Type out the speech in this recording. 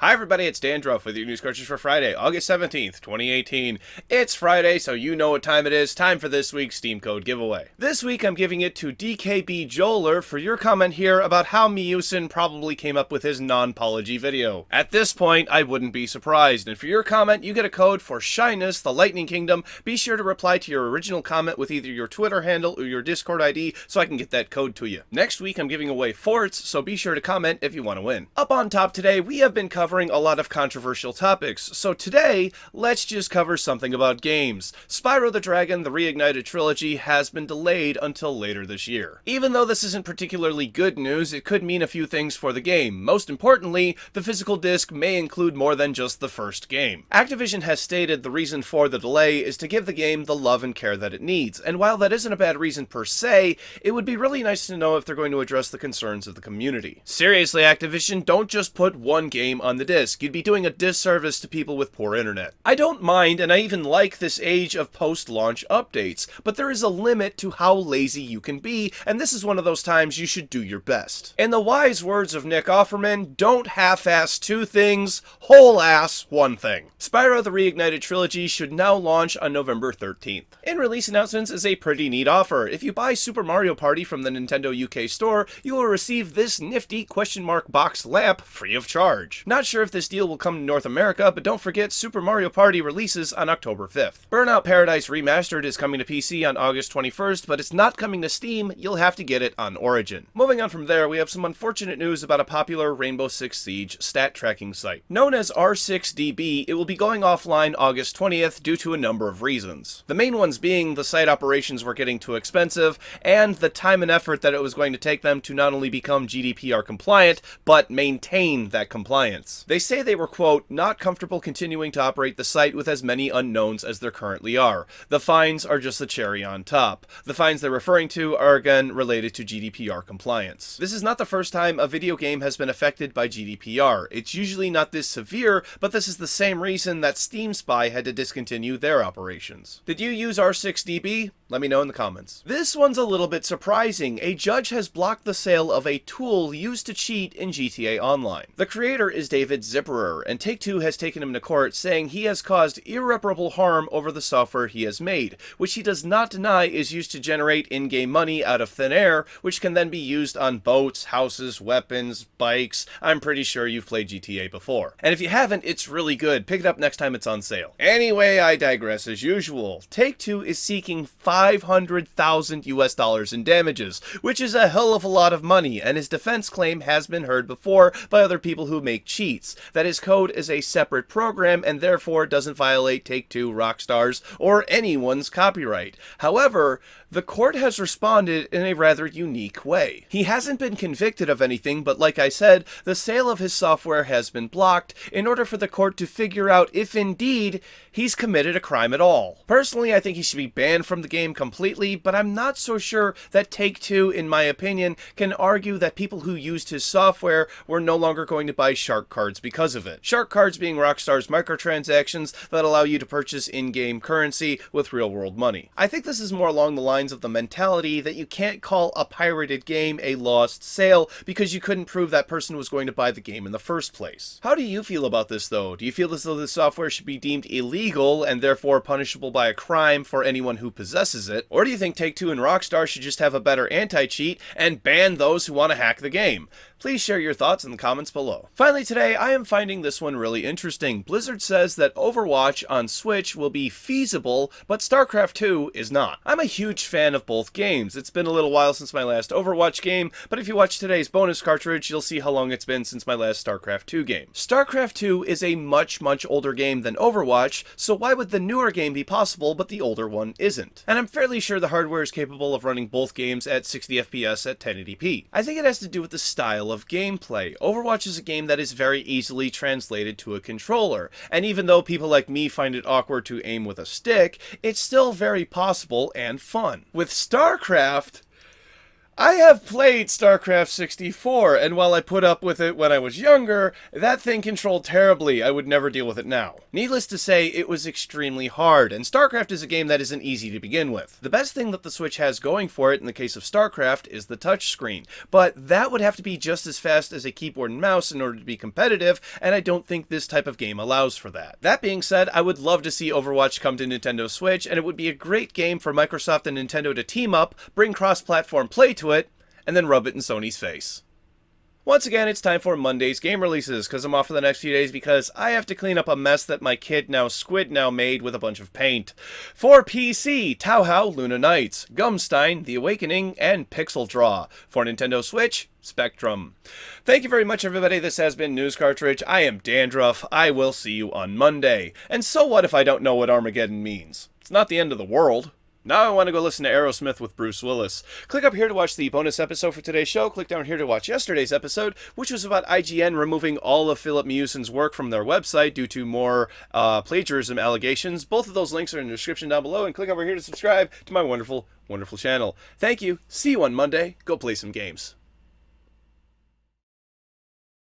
Hi everybody, it's Dandruff with your news Cartridge for Friday, August 17th, 2018. It's Friday, so you know what time it is. Time for this week's Steam Code giveaway. This week I'm giving it to DKB Joler for your comment here about how Miusin probably came up with his non-pology video. At this point, I wouldn't be surprised, and for your comment, you get a code for Shyness, the Lightning Kingdom. Be sure to reply to your original comment with either your Twitter handle or your Discord ID so I can get that code to you. Next week I'm giving away forts, so be sure to comment if you want to win. Up on top today, we have been covering a lot of controversial topics, so today, let's just cover something about games. Spyro the Dragon, the Reignited Trilogy has been delayed until later this year. Even though this isn't particularly good news, it could mean a few things for the game. Most importantly, the physical disc may include more than just the first game. Activision has stated the reason for the delay is to give the game the love and care that it needs, and while that isn't a bad reason per se, it would be really nice to know if they're going to address the concerns of the community. Seriously, Activision, don't just put one game on the disc. You'd be doing a disservice to people with poor internet. I don't mind, and I even like this age of post-launch updates, but there is a limit to how lazy you can be, and this is one of those times you should do your best. In the wise words of Nick Offerman, don't half-ass two things, whole-ass one thing. Spyro the Reignited Trilogy should now launch on November 13th. In release announcements is a pretty neat offer. If you buy Super Mario Party from the Nintendo UK store, you will receive this nifty question mark box lamp free of charge. Not sure if this deal will come to North America, but don't forget Super Mario Party releases on October 5th. Burnout Paradise Remastered is coming to PC on August 21st, but it's not coming to Steam. You'll have to get it on Origin. Moving on from there, we have some unfortunate news about a popular Rainbow Six Siege stat tracking site. Known as R6DB, it will be going offline August 20th due to a number of reasons. The main ones being the site operations were getting too expensive, and the time and effort that it was going to take them to not only become GDPR compliant, but maintain that compliance. They say they were, quote, not comfortable continuing to operate the site with as many unknowns as there currently are. The fines are just the cherry on top. The fines they're referring to are again related to GDPR compliance. This is not the first time a video game has been affected by GDPR. It's usually not this severe, but this is the same reason that Steam Spy had to discontinue their operations. Did you use R6DB? Let me know in the comments. This one's a little bit surprising. A judge has blocked the sale of a tool used to cheat in GTA Online. The creator is David Zipperer, and Take-Two has taken him to court saying he has caused irreparable harm over the software he has made, which he does not deny is used to generate in-game money out of thin air, which can then be used on boats, houses, weapons, bikes. I'm pretty sure you've played GTA before. And if you haven't, it's really good. Pick it up next time it's on sale. Anyway, I digress as usual. Take-Two is seeking $500,000 US in damages, which is a hell of a lot of money, and his defense claim has been heard before by other people who make cheats, that his code is a separate program and therefore doesn't violate Take-Two, Rockstar's, or anyone's copyright. However, the court has responded in a rather unique way. He hasn't been convicted of anything, but like I said, the sale of his software has been blocked in order for the court to figure out if indeed he's committed a crime at all. Personally, I think he should be banned from the game completely, but I'm not so sure that Take-Two, in my opinion, can argue that people who used his software were no longer going to buy Shark cards because of it. Shark cards being Rockstar's microtransactions that allow you to purchase in-game currency with real-world money. I think this is more along the lines of the mentality that you can't call a pirated game a lost sale because you couldn't prove that person was going to buy the game in the first place. How do you feel about this though? Do you feel as though this software should be deemed illegal and therefore punishable by a crime for anyone who possesses it? Or do you think Take-Two and Rockstar should just have a better anti-cheat and ban those who want to hack the game? Please share your thoughts in the comments below. Finally today, I am finding this one really interesting. Blizzard says that Overwatch on Switch will be feasible, but Starcraft 2 is not. I'm a huge fan of both games. It's been a little while since my last Overwatch game, but if you watch today's bonus cartridge, you'll see how long it's been since my last Starcraft 2 game. Starcraft 2 is a much older game than Overwatch, so why would the newer game be possible but the older one isn't? And I'm fairly sure the hardware is capable of running both games at 60 FPS at 1080p. I think it has to do with the style of gameplay. Overwatch is a game that is very easily translated to a controller, and even though people like me find it awkward to aim with a stick, it's still very possible and fun. With Starcraft, I have played Starcraft 64, and while I put up with it when I was younger, that thing controlled terribly. I would never deal with it now. Needless to say, it was extremely hard, and Starcraft is a game that isn't easy to begin with. The best thing that the Switch has going for it in the case of Starcraft is the touchscreen, but that would have to be just as fast as a keyboard and mouse in order to be competitive, and I don't think this type of game allows for that. That being said, I would love to see Overwatch come to Nintendo Switch, and it would be a great game for Microsoft and Nintendo to team up, bring cross-platform play to it, and then rub it in Sony's face. Once again, it's time for Monday's game releases, because I'm off for the next few days because I have to clean up a mess that my kid Squid made with a bunch of paint. For PC, Tauhao Luna Nights, Gumstein, The Awakening, and Pixel Draw. For Nintendo Switch, Spectrum. Thank you very much, everybody. This has been News Cartridge. I am Dandruff. I will see you on Monday. And so what if I don't know what Armageddon means? It's not the end of the world. Now I want to go listen to Aerosmith with Bruce Willis. Click up here to watch the bonus episode for today's show. Click down here to watch yesterday's episode, which was about IGN removing all of Philip Mewson's work from their website due to more plagiarism allegations. Both of those links are in the description down below, and click over here to subscribe to my wonderful, wonderful channel. Thank you. See you on Monday. Go play some games.